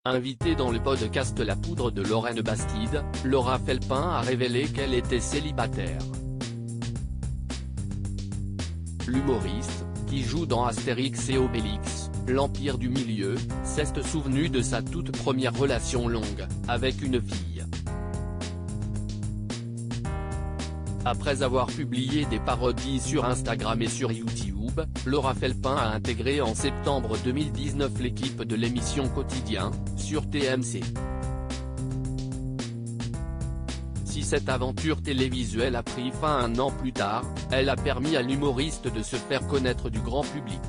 Invitée dans le podcast La Poudre de Lorraine Bastide, Laura Felpin a révélé qu'elle était célibataire. L'humoriste, qui joue dans Astérix et Obélix, l'Empire du Milieu, s'est souvenu de sa toute première relation longue, avec une fille. Après avoir publié des parodies sur Instagram et sur YouTube, Laura Felpin a intégré en septembre 2019 l'équipe de l'émission Quotidien, sur TMC. Si cette aventure télévisuelle a pris fin un an plus tard, elle a permis à l'humoriste de se faire connaître du grand public.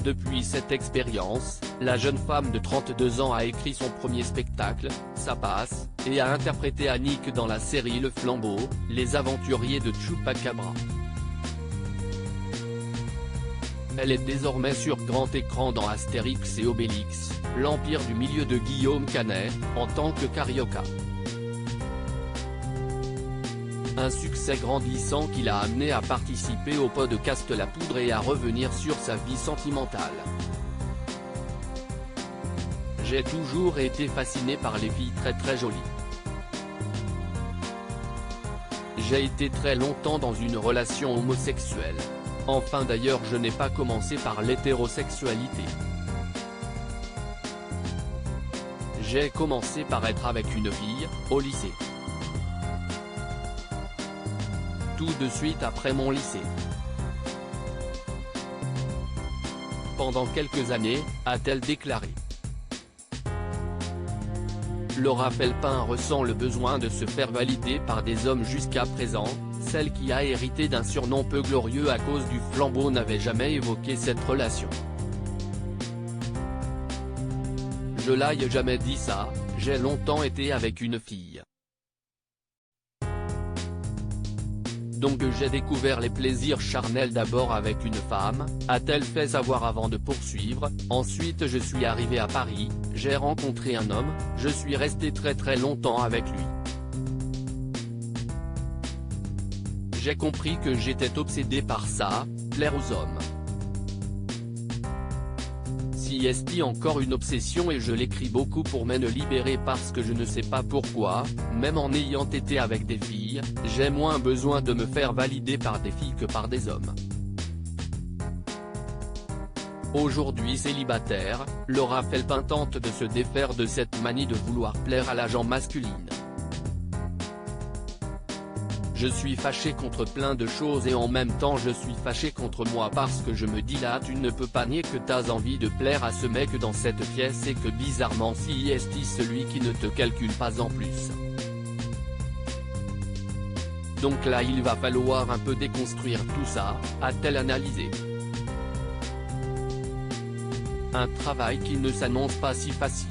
Depuis cette expérience, la jeune femme de 32 ans a écrit son premier spectacle, Ça passe, et a interprété Annick dans la série Le Flambeau, Les Aventuriers de Chupacabra. Elle est désormais sur grand écran dans Astérix et Obélix, l'Empire du Milieu de Guillaume Canet, en tant que Carioca. Un succès grandissant qui l'a amené à participer au podcast La Poudre et à revenir sur sa vie sentimentale. J'ai toujours été fasciné par les filles très jolies. J'ai été très longtemps dans une relation homosexuelle. Enfin d'ailleurs je n'ai pas commencé par l'hétérosexualité. J'ai commencé par être avec une fille, au lycée. Tout de suite après mon lycée. Pendant quelques années, a-t-elle déclaré. Laura Felpin ressent le besoin de se faire valider par des hommes jusqu'à présent, celle qui a hérité d'un surnom peu glorieux à cause du flambeau n'avait jamais évoqué cette relation. Je l'ai jamais dit ça, j'ai longtemps été avec une fille. Donc j'ai découvert les plaisirs charnels d'abord avec une femme, a-t-elle fait savoir avant de poursuivre, ensuite je suis arrivé à Paris, j'ai rencontré un homme, je suis resté très longtemps avec lui. J'ai compris que j'étais obsédé par ça, plaire aux hommes. Si est encore une obsession et je l'écris beaucoup pour me libérer parce que je ne sais pas pourquoi, même en ayant été avec des filles, j'ai moins besoin de me faire valider par des filles que par des hommes. Aujourd'hui célibataire, Laura Felpin tente de se défaire de cette manie de vouloir plaire à la gent masculine. Je suis fâché contre plein de choses et en même temps je suis fâché contre moi parce que je me dis là tu ne peux pas nier que t'as envie de plaire à ce mec dans cette pièce et que bizarrement si est celui qui ne te calcule pas en plus. Donc là il va falloir un peu déconstruire tout ça, a-t-elle analysé. Un travail qui ne s'annonce pas si facile.